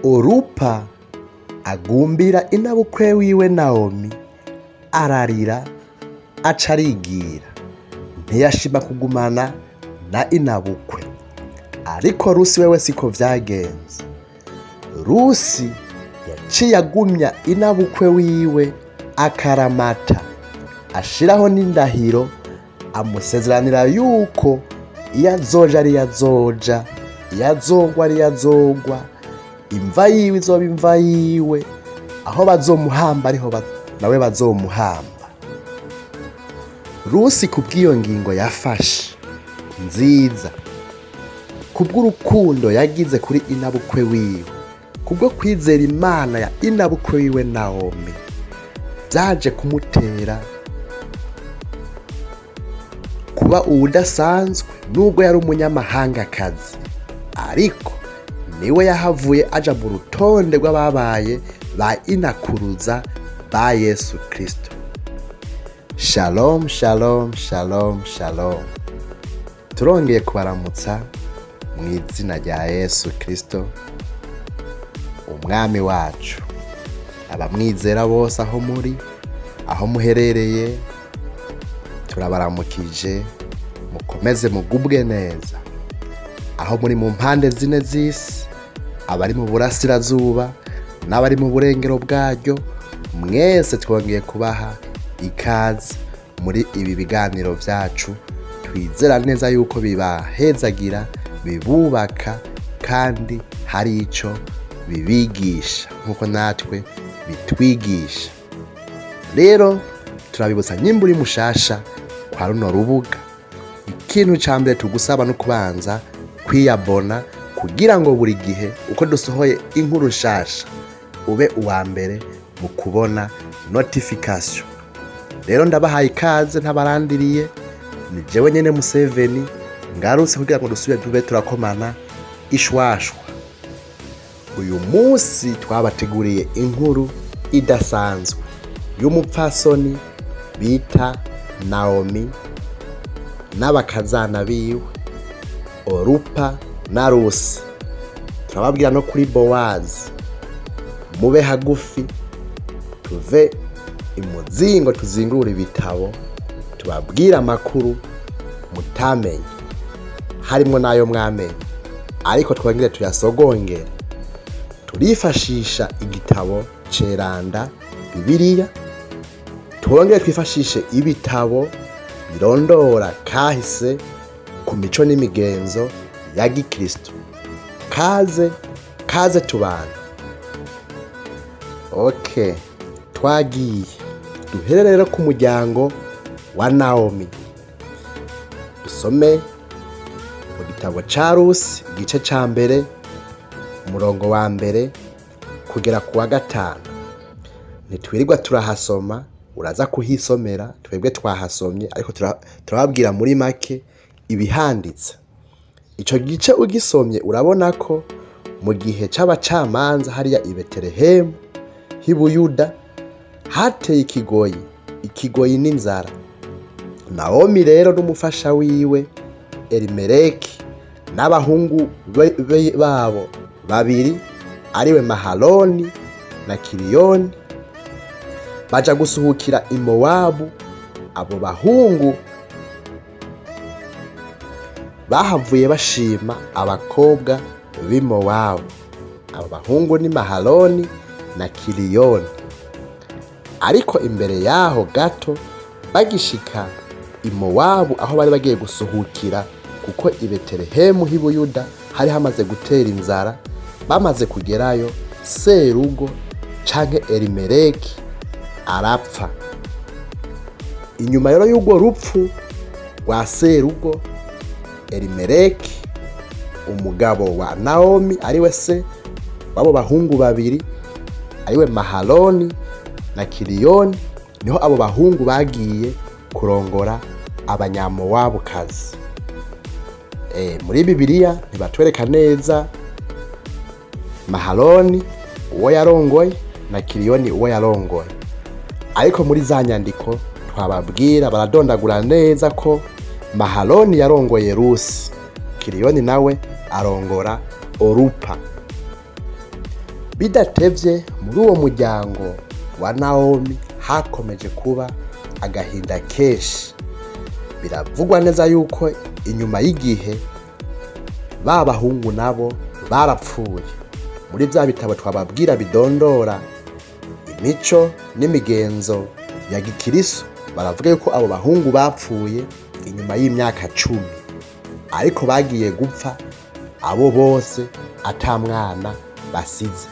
Orupa agumbira inabukwe wiwe Naomi ararira aca arigira, ntiyashima kugumana na inabukwe. Ariko Rusi wewe siko vyagenze. Rusi yaciye agumya inabukwe wiwe akaramata, ashiraho n'indahiro amusezeranira yuko iyo azoja ari azoja, iyo azogwa ari azogwa, imva yiwe izoba imva yiwe, aho bazomuhamba ariho nawe bazomuhamba. Rusi kubw'iyo ngingo yafashe nziza, kubw'urukundo yagize kuri inabukwe wiwe, kubwo kwizera Imana ya inabukwe wiwe Naomi, vyaje kumutera kuba uwudasanzwe. Nubwo yari umunyamahangakazi, ariko niwe yahavuye aja mu rutonde rw'ababaye ba inakuruza ba Yesu Kristo. Shalom, shalom, shalom, shalom. Turongeye kubaramutsa mu izina rya Yesu Kristo, umwami wacu. Abamwizera bose aho muri, aho muherereye, turabaramukije, mukomeze mugubwe neza. Aho muri mu mpande zine z'isi, abari mu burasirazuba n'abari mu burengero bwaryo, mwese twongeye kubaha ikaze muri ibi biganiro vyacu. Twizera neza yuko bibahezagira, bibubaka, kandi hari ico bibigisha nkuko natwe bitwigisha. Rero turabibutsa nyimba uri mushasha kwa runo rubuga, ikintu ca mbere tugusaba no kubanza kwiyabona, kugira ngo buri gihe uko dusohoye inkuru nshasha ube uwa mbere mu kubona notification. Rero ndabahaye ikaze ntabarandiriye, ni jewe nyene Museveni ngarutse kugira ngo dusubire tube turakomana ishwashwa. Uyu munsi twabateguriye inkuru idasanzwe y'umupfasoni bita Naomi n'abakazana biwe Orupa na Rusi. Turababwira no kuri Bowazi. Mube hagufi, tuve imuzingo tuzingura ibitabo, tubabwira amakuru mutamenye, harimo nayo mwamenye, ariko twongere tuyasogongere. Turifashisha igitabo ceranda Bibiliya, twongere twifashishe ibitabo birondora kahise ku mico n'imigenzo ya Gikristo. Kaze tubana. Okay, twagiye. Duhere rero ku muryango wa Naomi. Dusome mu gitabo ca Rusi igice ca mbere, umurongo wa mbere kugera ku wa 5. Ntitwirirwa turahasoma, uraza kuhisomera, twebwe twahasomye, ariko turababwira muri make ibihanditse. Ico gice ugisomye urabona ko mu gihe c'abacamanza hariya i Betelehemu h'i Buyuda hateye ikigoyi n'inzara. Naomi rero n'umufasha wiwe Elimeleki n'abahungu babo babiri, ariwe Mahaloni na Kiliyoni, baja gusuhukira i Mowabu. Abo bahungu bahavuye bashima abakobwa b'i Mowabu. Abo bahungu ni Mahaloni na Kiliyoni. Ariko imbere yaho gato, bagishika i Mowabu aho bari bagiye gusuhukira, kuko i Betelehemu h'i Buyuda hari hamaze gutera inzara, bamaze kugerayo serugo canke Elimeleki arapfa. Inyuma rero y'urwo rupfu rwa serugo, Elimeleki umugabo wa Naomi, ariwe se wabo bahungu babiri, ariwe Mahaloni na Kiliyoni, niho abo bahungu bagiye kurongora abanyamowabukazi. Muri Bibiliya ntibatwereka neza Mahaloni uwo yarongoye na Kiliyoni uwo yarongoye, ariko muri za nyandiko twababwira baradondagura neza ko Mahaloni yarongoye Rusi, Kiliyoni nawe arongora Orupa. Bidatevye muri uwo muryango wa Naomi hakomeje kuba agahinda kenshi. Biravugwa neza yuko inyuma y'igihe ba bahungu nabo barapfuye. Muri vya bitabo twababwira bidondora imico n'imigenzo ya gikirisu, baravuga yuko abo bahungu bapfuye inyuma y'imyaka 10, ariko bagiye gupfa abo bose ata mwana basize.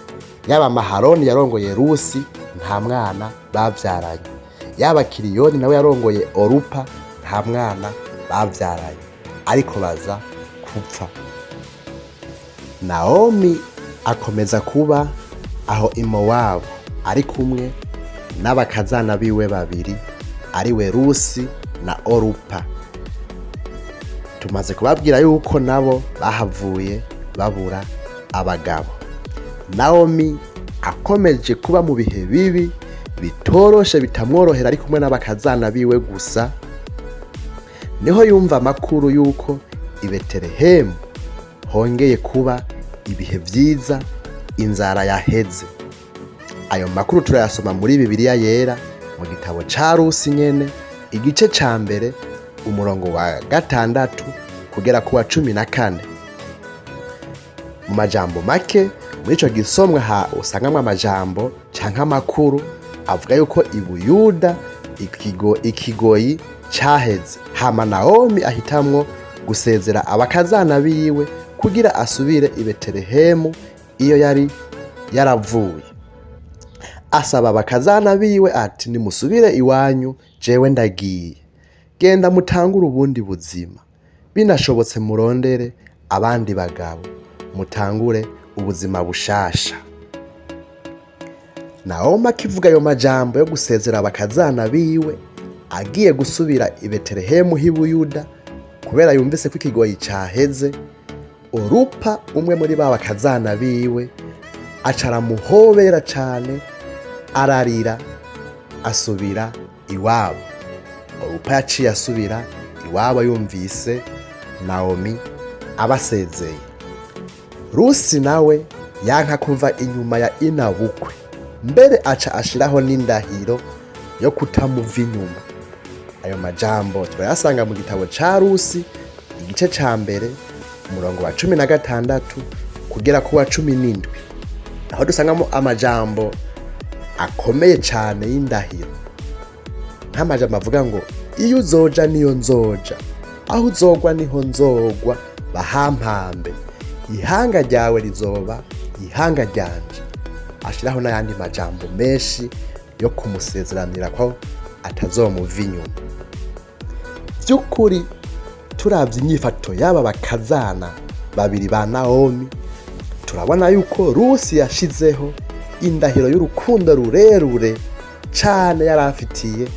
Yaba Mahaloni yarongoye Rusi nta mwana bavyaranye, yaba Kiliyoni nawe yarongoye Orupa nta mwana bavyaranye, ariko baza kupfa. Naomi akomeza kuba aho i Mowabu ari kumwe n'abakazana biwe babiri, ariwe Rusi na Orupa. Tumaze kubabwira yuko nabo bahavuye babura abagabo. Naomi akomeje kuba mu bihe bibi bitoroshe bitamworohera ari kumwe n'abakazana biwe gusa, niho yumva amakuru yuko i Betelehemu hongeye kuba ibihe vyiza, inzara yaheze. Ayo makuru turayasoma muri Bibiliya yera mu gitabo ca Rusi nyene, igice ca mbere umurongo wa 6 kugera ku wa 14. Mu majambo make muri ico gisomwa usangamwe amajambo canke amakuru avuga yuko i Buyuda ikigoyi caheze. Hama Naomi ahitamwo gusezera abakazana biwe kugira asubire i Betelehemu iyo yari yaravuye. Asaba abakazana biwe ati, nimusubire iwanyu, jewe ndagiye. Genda mutangure ubundi buzima, binashobotse murondere abandi bagabo, mutangure ubuzima bushasha. Naomi akivuga ayo majambo yo gusezera abakazana biwe, agiye gusubira i Betelehemu h'i Buyuda kubera yumvise ko ikigoyi caheze, Orupa umwe muri ba bakazana biwe acara muhobera cane, ararira asubira iwabo. Orupa yaciye asubira iwabo yumvise Naomi abasezeye. Rusi nawe yanka kuva inyuma ya inabukwe, mbere aca ashiraho n'indahiro yo kutamuva inyuma. Ayo majambo turayasanga mu gitabo ca Rusi igice ca mbere umurongo wa 16 kugera ku wa 17, aho dusangamo amajambo akomeye cane y'indahiro. Nk'amajambo avuga ngo, iyo uzoja niyo nzoja, aho uzogwa niho nzogwa, bahampambe, ihanga ryawe rizoba ihanga ryanje. Ashiraho n'ayandi majambo menshi yo kumusezeranira ko atazomuva inyuma. Vy'ukuri turavye inyifato y'aba bakazana babiri ba Naomi, turabona yuko Rusi yashizeho indahiro y'urukundo rurerure cane yari afitiye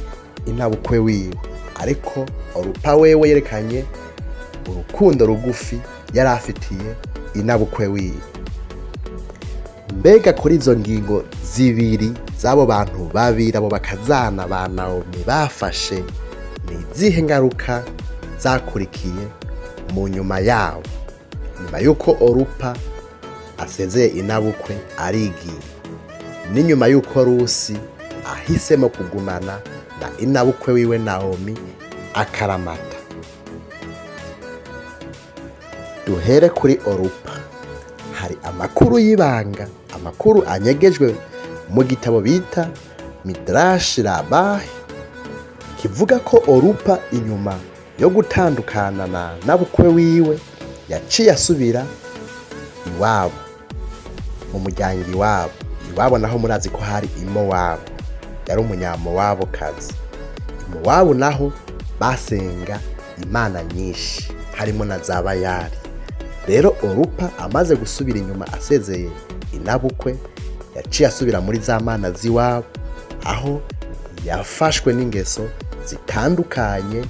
inabukwe wiwe, ariko Orupa wewe yerekanye urukundo rugufi yari afitiye inabukwe wiwe. Mbega kuri izo ngingo zibiri z'abo bantu babiri, abo bakazana ba Naomi bafashe, ni izihe ngaruka zakurikiye mu nyuma yabo, nyuma yuko Orupa asezeye inabukwe arigiye, n'inyuma yuko Rusi ahisemo kugumana na inabukwe wiwe Naomi akaramata? Duhere kuri Orupa. Hari amakuru y'ibanga, amakuru anyegejwe mu gitabo bita Midrash Rabahi, kivuga ko Orupa inyuma yo gutandukana na nabukwe wiwe yaciye asubira iwabo, mu muryango iwabo. Iwabo naho murazi ko hari i Mowabu, yari umunyamowabo kazi. I Mowabu naho basenga imana nyinshi, harimo na za Bayali. Rero Orupa amaze gusubira inyuma asezeye inabukwe, yaciye asubira muri za mana z'iwabo, aho yafashwe n'ingeso zitandukanye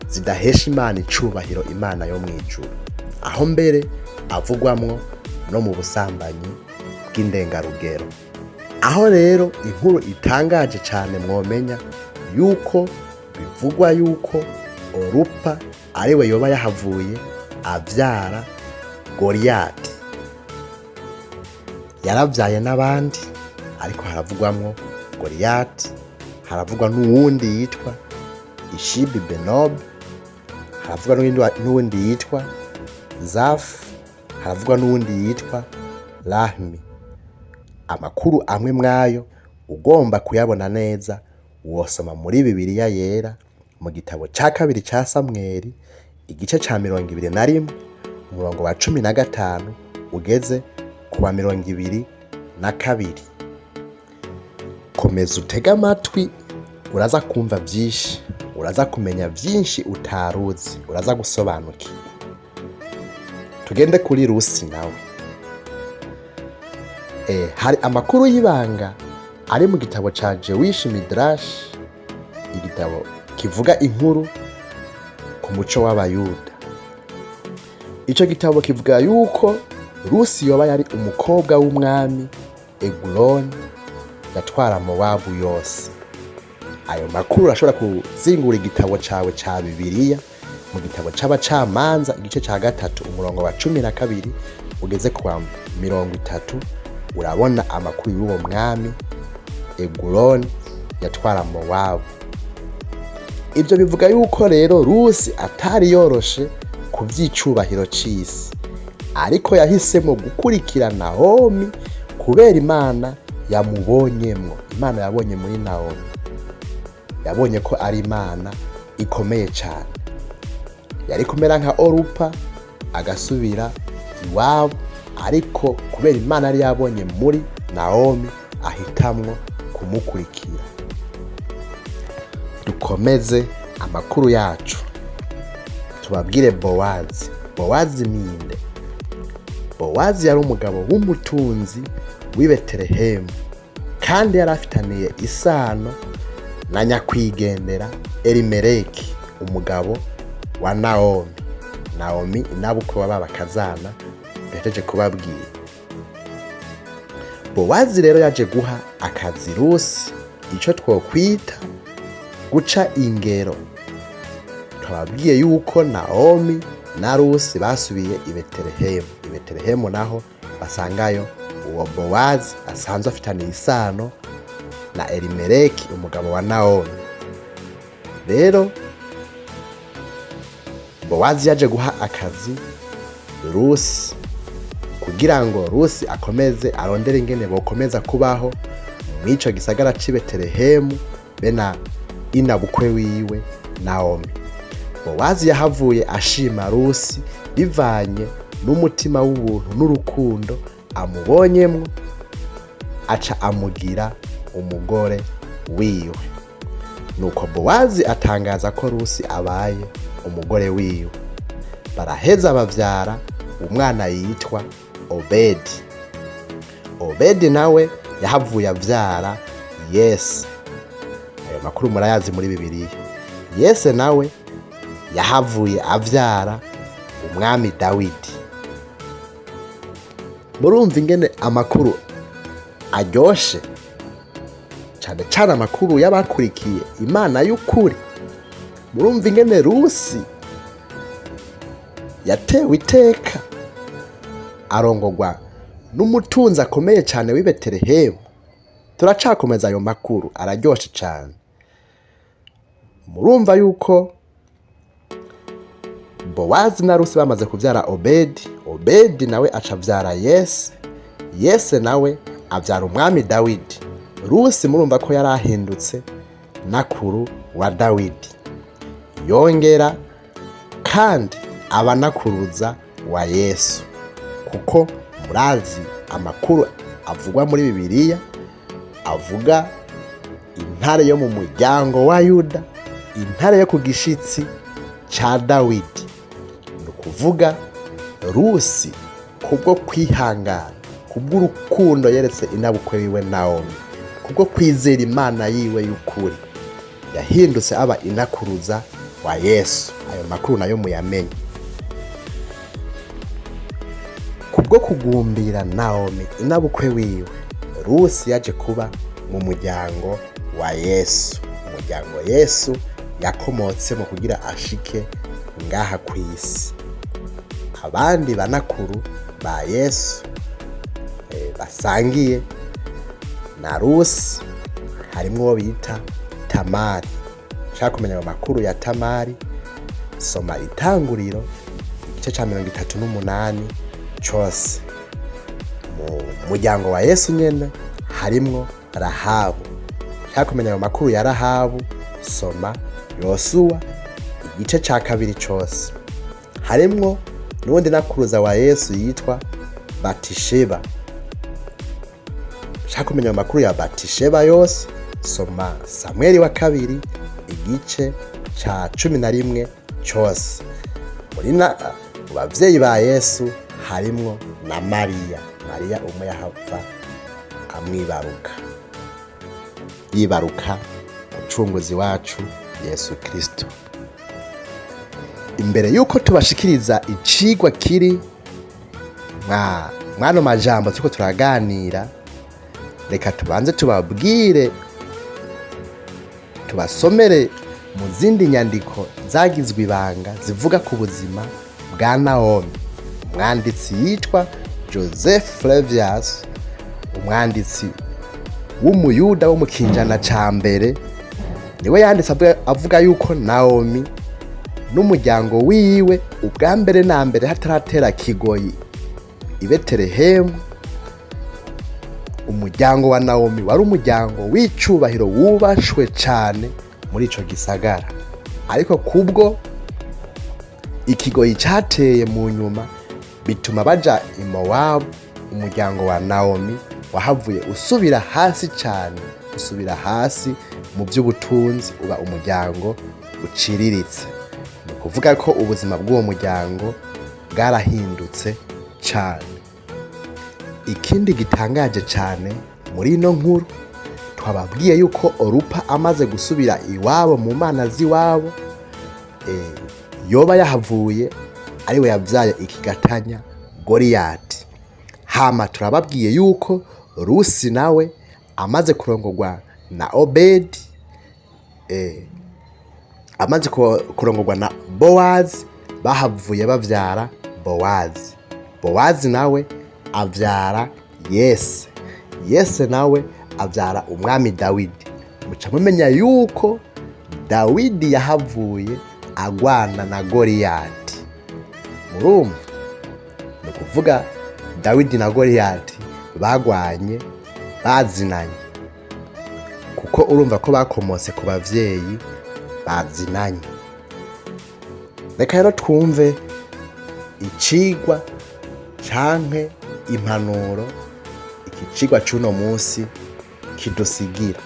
zidahesha Imana icubahiro, Imana yo mwijuru, aho mbere avugwamwo no mu busambanyi bw'indengarugero. Aho rero inkuru itangaje cane mwomenya yuko bivugwa yuko Orupa ariwe yoba yahavuye avyara Goliyati. yaravyaye n'abandi, ariko haravugwamwo Goliyati, haravugwa n'uwundi yitwa Ishibi Benob, haravugwa n'uwundi yitwa Zafu, haravugwa n'uwundi yitwa Lahmi. Amakuru amwe mwayo ugomba kuyabona neza wosoma muri Bibiliya yera mu gitabo ca kabiri ca Samweli igice ca 21 umurongo wa 15 ugeze ku wa 22. Komeza utege amatwi, uraza kumva vyinshi, uraza kumenya vyinshi utaruzi, uraza gusobanukirwa. Tugende kuri Rusi nawe. Hari amakuru y'ibanga ari mu gitabo ca Jewish Midrash, igitabo kivuga inkuru ku muco w'Abayuda. Ico gitabo kivuga yuko Rusi yoba yari umukobwa w'umwami Eguloni yatwara Mowabu yose. Ayo makuru urashobora kuzingura igitabo cawe ca Bibiliya mu gitabo c'Abacamanza igice ca 3 umurongo wa 12 ugeze ku wa 30. Urabona amakuru y'uwo mwami Eguloni yatwara Mowabu. Ibyo bivuga yuko rero Rusi atari yoroshe ku vy'icubahiro c'isi, ariko yahisemo gukurikira Naomi kubera Imana yamubonyemwo. Imana yabonye muri Naomi, yabonye ko ari Imana ikomeye cyane. Yari kumera nka Orupa agasubira iwabo, ariko kubera Imana yari yabonye muri Naomi ahitamwo kumukurikira. Dukomeze amakuru yacu, tubabwire Bowazi. Bowazi ninde? Bowazi yari umugabo w'umutunzi w'i Betelehemu, kandi yari afitaniye isano na nyakwigendera Elimeleki, umugabo wa Naomi. Naomi inabukwe w'abakazana bejeje kubabwira. Bowazi rero yaje guha akazi Rusi ico twokwita guca ingero. Twababwiye yuko Naomi na Rusi basubiye i Betelehemu. I Betelehemu naho basangayo uwo Bowazi asanzwe afitaniye isano na Elimeleki, umugabo wa Naomi. Rero Bowazi yaje guha akazi Rusi kugira ngo Rusi akomeze arondere ingene bokomeza kubaho mw'ico gisagara c'i Betelehemu bena inabukwe wiwe Naomi. Bowazi yahavuye ashima Rusi bivanye n'umutima w'ubuntu n'urukundo amubonyemwo, aca amugira umugore wiwe. Nuko Bowazi atangaza ko Rusi abaye umugore wiwe. Baraheza bavyara umwana yitwa Obedi. Obedi nawe yahavuye avyara Yese. Ayo makuru murayazi muri Bibiliya. Yese nawe yahavuye avyara umwami Dawidi. Murumva ingene amakuru aryoshe, cyane cyane amakuru y'abakurikiye Imana y'ukuri. Murumva ingene Rusi yatewe iteka arongorwa n'umutunzi akomeye cyane w'i Betelehemu. Turacakomeza ayo makuru, araryoshe cyane. Murumva yuko Bowazi na Rusi bamaze kuvyara Obedi. Obedi nawe aca avyara Yese. Yese nawe avyara umwami Dawidi. Rusi murumva ko yari ahindutse nakuru wa Dawidi, yongera kandi aba nakuruza wa Yesu, kuko murazi amakuru avugwa muri Bibiliya avuga intare yo mu muryango wa Yuda, intare yo ku gishitsi ca Dawidi. Nukuvuga Rusi kubwo kwihangana, kubw'urukundo yeretse inabukwe wiwe Naomi, kubwo kwizera Imana yiwe y'ukuri, yahindutse aba inakuruza wa Yesu. Ayo makuru nayo muyamenye. Kubwo kugumbira Naomi inabukwe wiwe, Rusi yaje kuba mu muryango wa Yesu. Umuryango Yesu yakomotsemo kugira ashike ngaha kw'isi. Abandi banakuru ba Yesu basangiye na Rusi, harimwo uwo bita Tamari. Ushaka kumenya ayo makuru ya Tamari, soma Itanguriro igice ca 38 cose. Mu muryango wa Yesu nyene harimwo Rahabu. Ushaka kumenya ayo makuru ya Rahabu, soma Yosuwa igice ca 2 cose. Harimwo n'uwundi nakuruza wa Yesu yitwa Batisheba. Ushaka kumenya ayo makuru ya Batisheba yose, soma Samweli wa 2 igice ca 11 cose. Muri bavyeyi ba Yesu harimwo na Mariya umwe yahava amwibaruka, yibaruka umucunguzi wacu Yesu Kristo. Imbere yuko tubashikiriza icigwa kiri mwano majambo turiko turaganira, reka tubanze tubabwire, tubasomere mu zindi nyandiko zagizwe ibanga zivuga ku buzima bwa Naomi. Umwanditsi yitwa Joseph Flavius, umwanditsi w'umuyuda wo mu kinjana ca mbere, niwe yanditse avuga yuko Naomi n'umuryango wiwe ubwa mbere na mbere hataratera kigoyi i Betelehemu, umuryango wa Naomi wari umuryango w'icubahiro wubashwe cane muri ico gisagara. Ariko kubwo ikigoyi cateye mu nyuma bituma baja i Mowabu, umuryango wa Naomi wahavuye usubira hasi cane, usubira hasi mu by'ubutunzi, uba umuryango uciriritse. Ni ukuvuga ko ubuzima bw'uwo muryango bwarahindutse cane. Ikindi gitangaje cane muri ino nkuru, twababwiye yuko Orupa amaze gusubira iwabo mu mana z'iwabo, yoba yahavuye ariwe yavyaye ikigatanya Goliyati. Hama turababwiye yuko Rusi nawe amaze kurongorwa na Obedi, amaze kurongorwa na Bowazi, bahavuye bavyara Bowazi. Bowazi nawe avyara Yese. Yese nawe avyara umwami Dawidi. Muca mumenya yuko Dawidi yahavuye agwana na Goliyati. Murumva? Ni ukuvuga Dawidi na Goliyati bagwanye, bazinanye, kuko urumva ko bakomotse ku bavyeyi bazinanye. Reka rero twumve icigwa canke impanuro iki cigwa c'uno musi kidusigira.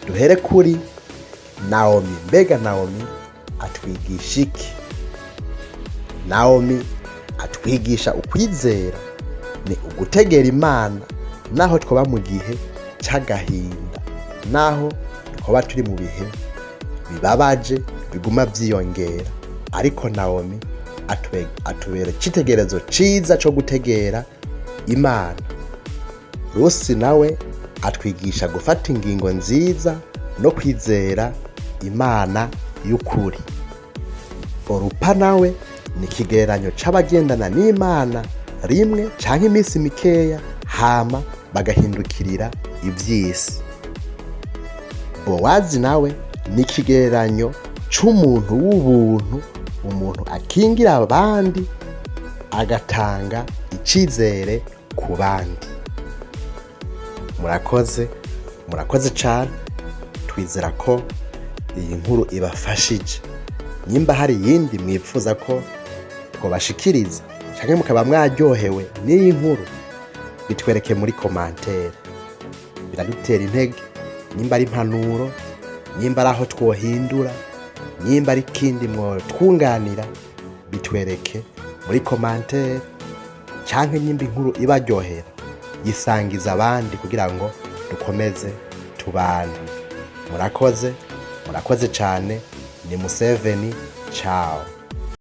Duhere kuri Naomi. Mbega Naomi atwigisha iki? Naomi atwigisha ukwizera, ni ugutegera Imana naho twoba mu gihe c'agahinda, naho twoba turi mu bihe bibabaje biguma vyiyongera. Ariko Naomi atubera icitegerezo ciza co gutegera Imana. Rusi nawe atwigisha gufata ingingo nziza no kwizera Imana y'ukuri. Orupa nawe ni ikigereranyo c'abagendana n'Imana rimwe canke iminsi mikeya, hama bagahindukirira ivy'isi. Bowazi nawe ni ikigereranyo c'umuntu w'ubuntu, umuntu akingira abandi agatanga icizere ku bandi. Murakoze cane. Twizera ko iyi nkuru ibafashije. Nimba hari yindi mwipfuza ko twobashikiriza canke mukaba mwaryohewe n'iyi nkuru, bitwereke muri commentaire. Biradutera intege. Nimba ari impanuro, nimba ari aho twohindura, nimba ari kindi twunganira, bitwereke muri commentaire. Canke nimba inkuru ibaryohera, yisangiza abandi kugira ngo dukomeze tubane. Murakoze cane. Ni Museveni. Ciao.